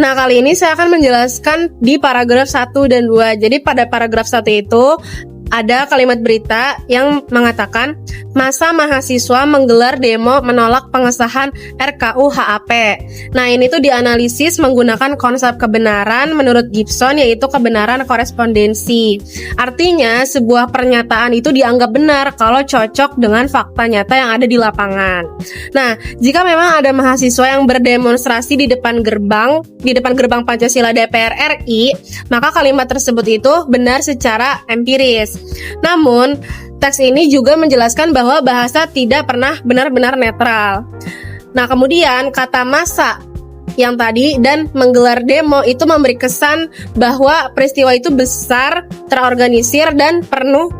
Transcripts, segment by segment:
Nah, kali ini saya akan menjelaskan di paragraf 1 dan 2. Jadi pada paragraf 1 itu ada kalimat berita yang mengatakan masa mahasiswa menggelar demo menolak pengesahan RKU HAP. Nah, ini tuh dianalisis menggunakan konsep kebenaran menurut Gibson, yaitu kebenaran korespondensi. Artinya, sebuah pernyataan itu dianggap benar kalau cocok dengan fakta nyata yang ada di lapangan. Nah, jika memang ada mahasiswa yang berdemonstrasi di depan gerbang Pancasila DPR RI, maka kalimat tersebut itu benar secara empiris. Namun, teks ini juga menjelaskan bahwa bahasa tidak pernah benar-benar netral. Nah, kemudian kata massa yang tadi dan menggelar demo itu memberi kesan bahwa peristiwa itu besar, terorganisir dan penuh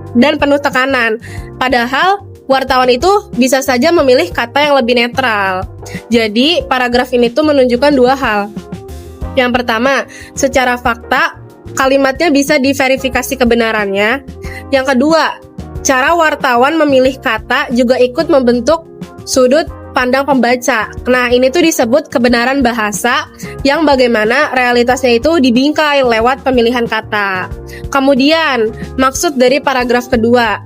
tekanan. Padahal wartawan itu bisa saja memilih kata yang lebih netral. Jadi, paragraf ini tuh menunjukkan dua hal. Yang pertama, secara fakta kalimatnya bisa diverifikasi kebenarannya. Yang kedua, cara wartawan memilih kata juga ikut membentuk sudut pandang pembaca. Nah, ini tuh disebut kebenaran bahasa yang bagaimana realitasnya itu dibingkai lewat pemilihan kata. Kemudian, maksud dari paragraf kedua,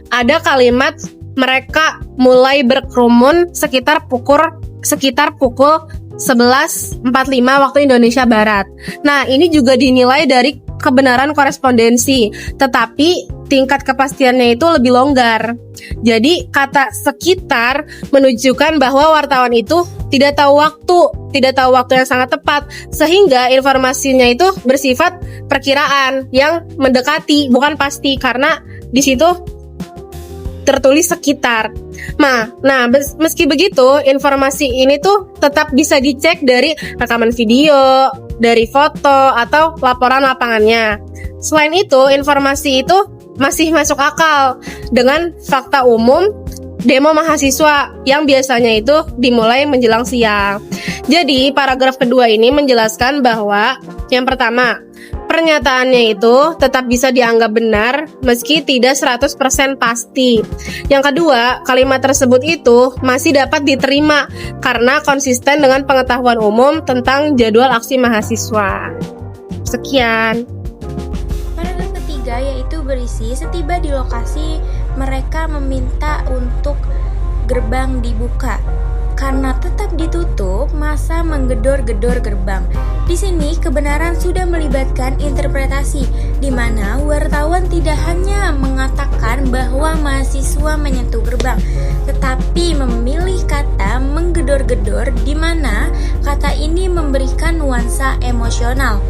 ada kalimat mereka mulai berkerumun sekitar pukul 11.45 waktu Indonesia Barat. Nah, ini juga dinilai dari kebenaran korespondensi, tetapi tingkat kepastiannya itu lebih longgar. Jadi, kata sekitar menunjukkan bahwa wartawan itu tidak tahu waktu yang sangat tepat, sehingga informasinya itu bersifat perkiraan yang mendekati, bukan pasti, karena di situ tertulis sekitar. Nah, meski begitu, informasi ini tuh tetap bisa dicek dari rekaman video, dari foto, atau laporan lapangannya. Selain itu, informasi itu masih masuk akal dengan fakta umum demo mahasiswa yang biasanya itu dimulai menjelang siang. Jadi, paragraf kedua ini menjelaskan bahwa yang pertama, pernyataannya itu tetap bisa dianggap benar meski tidak 100% pasti. Yang kedua, kalimat tersebut itu masih dapat diterima karena konsisten dengan pengetahuan umum tentang jadwal aksi mahasiswa. Sekian. Paragraf ketiga yaitu berisi setiba di lokasi mereka meminta untuk gerbang dibuka. Karena tetap ditutup, massa menggedor-gedor gerbang. Di sini kebenaran sudah melibatkan interpretasi, di mana wartawan tidak hanya mengatakan bahwa mahasiswa menyentuh gerbang, tetapi memilih kata menggedor-gedor, di mana kata ini memberikan nuansa emosional.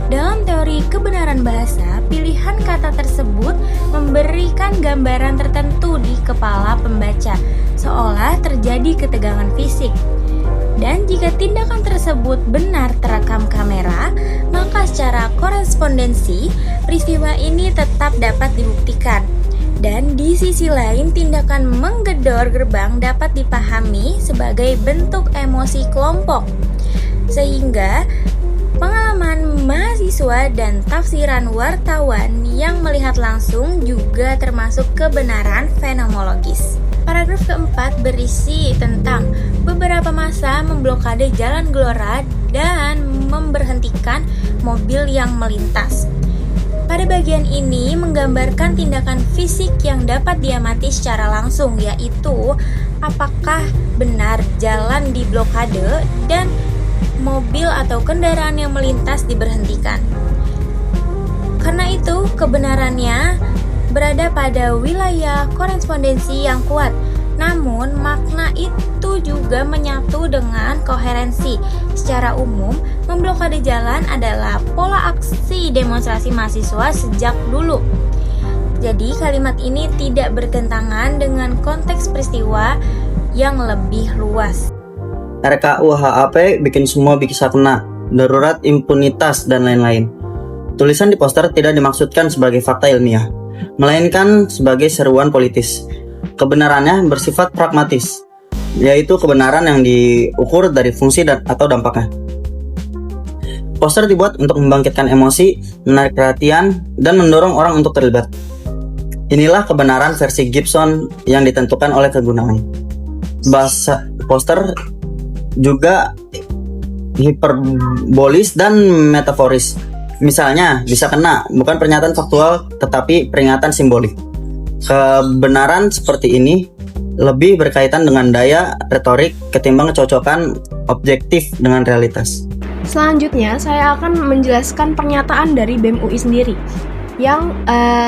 Dalam teori kebenaran bahasa, pilihan kata tersebut memberikan gambaran tertentu di kepala pembaca, seolah terjadi ketegangan fisik. Dan jika tindakan tersebut benar terekam kamera, maka secara korespondensi, peristiwa ini tetap dapat dibuktikan. Dan di sisi lain, tindakan menggedor gerbang dapat dipahami sebagai bentuk emosi kelompok. Sehingga pengalaman mahasiswa dan tafsiran wartawan yang melihat langsung juga termasuk kebenaran fenomenologis. Paragraf keempat berisi tentang beberapa massa memblokade Jalan Gelora dan memberhentikan mobil yang melintas. Pada bagian ini menggambarkan tindakan fisik yang dapat diamati secara langsung, yaitu apakah benar jalan diblokade dan mobil atau kendaraan yang melintas diberhentikan. Karena itu, kebenarannya berada pada wilayah korespondensi yang kuat. Namun, makna itu juga menyatu dengan koherensi. Secara umum, memblokade jalan adalah pola aksi demonstrasi mahasiswa sejak dulu. Jadi, kalimat ini tidak bertentangan dengan konteks peristiwa yang lebih luas. RKU HAP bikin semua bisa kena, darurat impunitas dan lain-lain. Tulisan di poster tidak dimaksudkan sebagai fakta ilmiah, melainkan sebagai seruan politis. Kebenarannya bersifat pragmatis, yaitu kebenaran yang diukur dari fungsi atau dampaknya. Poster dibuat untuk membangkitkan emosi, menarik perhatian, dan mendorong orang untuk terlibat. Inilah kebenaran versi Gibson yang ditentukan oleh kegunaan. Bahasa poster juga hiperbolis dan metaforis. Misalnya, bisa kena bukan pernyataan faktual tetapi peringatan simbolik. Kebenaran seperti ini lebih berkaitan dengan daya retorik ketimbang kecocokan objektif dengan realitas. Selanjutnya, saya akan menjelaskan pernyataan dari BEM UI sendiri yang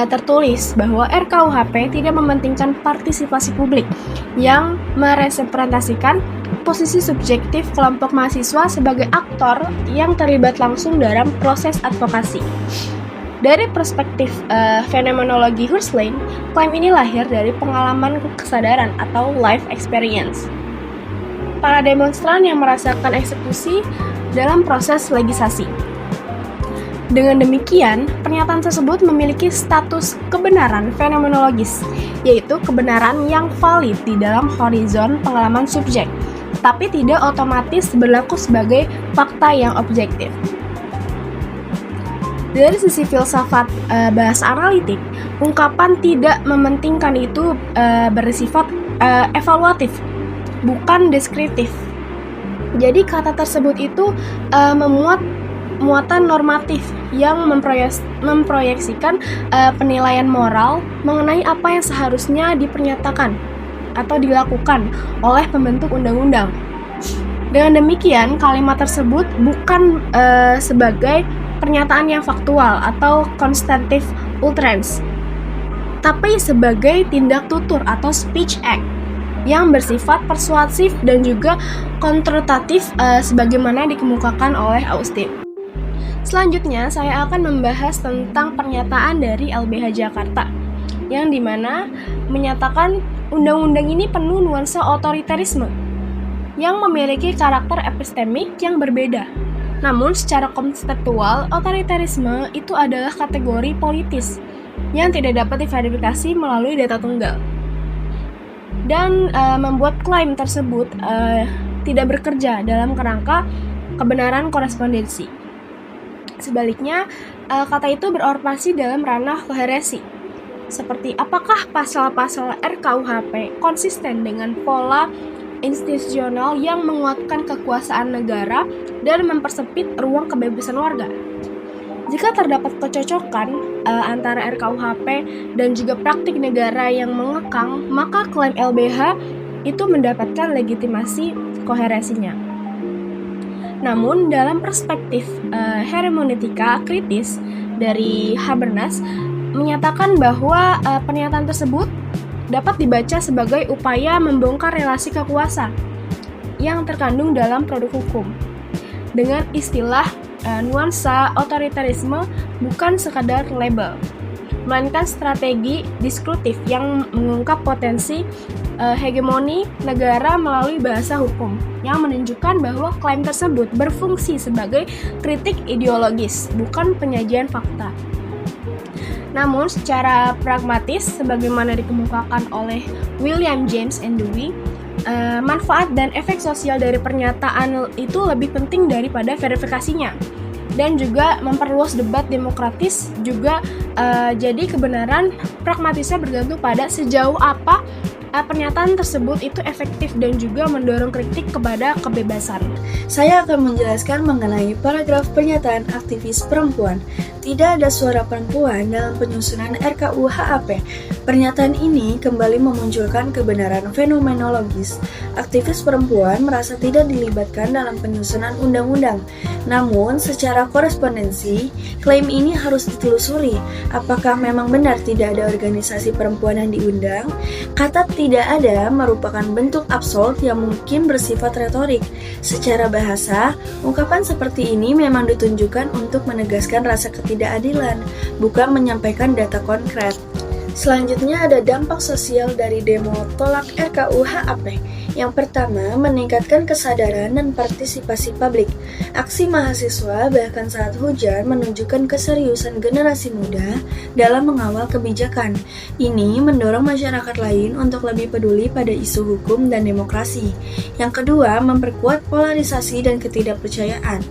tertulis bahwa RKUHP tidak mementingkan partisipasi publik yang merepresentasikan posisi subjektif kelompok mahasiswa sebagai aktor yang terlibat langsung dalam proses advokasi. Dari perspektif fenomenologi Husserl, klaim ini lahir dari pengalaman kesadaran atau life experience. Para demonstran yang merasakan eksekusi dalam proses legislasi. Dengan demikian, pernyataan tersebut memiliki status kebenaran fenomenologis, yaitu kebenaran yang valid di dalam horizon pengalaman subjek, tapi tidak otomatis berlaku sebagai fakta yang objektif. Dari sisi filsafat bahasa analitik, ungkapan tidak mementingkan itu bersifat evaluatif, bukan deskriptif. Jadi kata tersebut itu memuat muatan normatif yang memproyeksikan penilaian moral mengenai apa yang seharusnya dipernyatakan atau dilakukan oleh pembentuk undang-undang. Dengan demikian, kalimat tersebut bukan sebagai pernyataan yang faktual atau constitutive utterance, tapi sebagai tindak tutur atau speech act yang bersifat persuasif dan juga kontratatif sebagaimana dikemukakan oleh Austin. Selanjutnya, saya akan membahas tentang pernyataan dari LBH Jakarta yang dimana menyatakan undang-undang ini penuh nuansa otoritarisme yang memiliki karakter epistemik yang berbeda. Namun secara konseptual, otoritarisme itu adalah kategori politis yang tidak dapat diverifikasi melalui data tunggal dan membuat klaim tersebut tidak bekerja dalam kerangka kebenaran korespondensi. Sebaliknya, kata itu beroperasi dalam ranah koheresi, seperti apakah pasal-pasal RKUHP konsisten dengan pola institusional yang menguatkan kekuasaan negara dan mempersempit ruang kebebasan warga. Jika terdapat kecocokan antara RKUHP dan juga praktik negara yang mengekang, maka klaim LBH itu mendapatkan legitimasi koheresinya. Namun, dalam perspektif hermeneutika kritis dari Habermas menyatakan bahwa pernyataan tersebut dapat dibaca sebagai upaya membongkar relasi kekuasaan yang terkandung dalam produk hukum. Dengan istilah nuansa otoritarisme bukan sekadar label, melainkan strategi diskursif yang mengungkap potensi hegemoni negara melalui bahasa hukum yang menunjukkan bahwa klaim tersebut berfungsi sebagai kritik ideologis, bukan penyajian fakta. Namun secara pragmatis, sebagaimana dikemukakan oleh William James and Dewey, manfaat dan efek sosial dari pernyataan itu lebih penting daripada verifikasinya, dan juga memperluas debat demokratis juga. Jadi kebenaran pragmatisnya bergantung pada sejauh apa pernyataan tersebut itu efektif dan juga mendorong kritik kepada kebebasan. Saya akan menjelaskan mengenai paragraf pernyataan aktivis perempuan. Tidak ada suara perempuan dalam penyusunan RKUHP. Pernyataan ini kembali memunculkan kebenaran fenomenologis. Aktivis perempuan merasa tidak dilibatkan dalam penyusunan undang-undang. Namun, secara korespondensi, klaim ini harus ditelusuri. Apakah memang benar tidak ada organisasi perempuan yang diundang? Kata tidak ada merupakan bentuk absolut yang mungkin bersifat retorik. Secara bahasa, ungkapan seperti ini memang ditunjukkan untuk menegaskan rasa ketidakadilan, bukan menyampaikan data konkret. Selanjutnya ada dampak sosial dari demo tolak RKUHP. Yang pertama, meningkatkan kesadaran dan partisipasi publik. Aksi mahasiswa bahkan saat hujan menunjukkan keseriusan generasi muda dalam mengawal kebijakan. Ini mendorong masyarakat lain untuk lebih peduli pada isu hukum dan demokrasi. Yang kedua, memperkuat polarisasi dan ketidakpercayaan.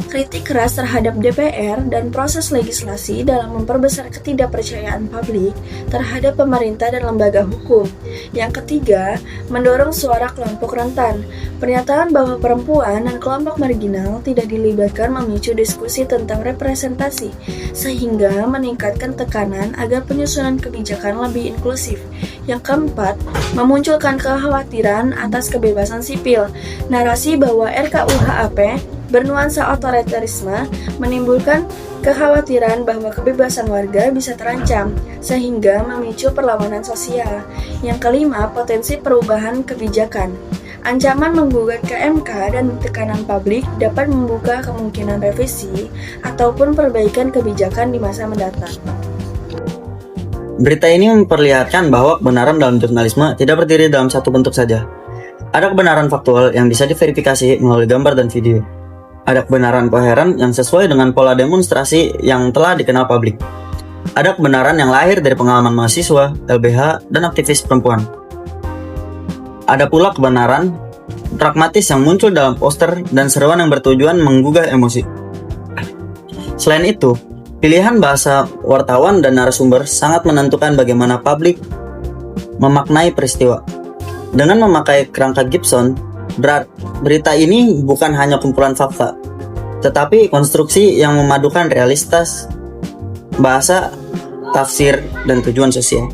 Kritik keras terhadap DPR dan proses legislasi dalam memperbesar ketidakpercayaan publik terhadap pemerintah dan lembaga hukum. Yang ketiga, mendorong suara kelompok rentan. Pernyataan bahwa perempuan dan kelompok marginal tidak dilibatkan memicu diskusi tentang representasi, sehingga meningkatkan tekanan agar penyusunan kebijakan lebih inklusif. Yang keempat, memunculkan kekhawatiran atas kebebasan sipil. Narasi bahwa RKUHP bernuansa otoritarisme menimbulkan kekhawatiran bahwa kebebasan warga bisa terancam, sehingga memicu perlawanan sosial. Yang kelima, potensi perubahan kebijakan. Ancaman menggugat ke MK dan tekanan publik dapat membuka kemungkinan revisi ataupun perbaikan kebijakan di masa mendatang. Berita ini memperlihatkan bahwa kebenaran dalam jurnalisme tidak berdiri dalam satu bentuk saja. Ada kebenaran faktual yang bisa diverifikasi melalui gambar dan video. Ada kebenaran koheren yang sesuai dengan pola demonstrasi yang telah dikenal publik. Ada kebenaran yang lahir dari pengalaman mahasiswa, LBH, dan aktivis perempuan. Ada pula kebenaran pragmatis yang muncul dalam poster dan seruan yang bertujuan menggugah emosi. Selain itu, pilihan bahasa wartawan dan narasumber sangat menentukan bagaimana publik memaknai peristiwa. Dengan memakai kerangka Gibson, berita ini bukan hanya kumpulan fakta, tetapi konstruksi yang memadukan realitas, bahasa, tafsir, dan tujuan sosial.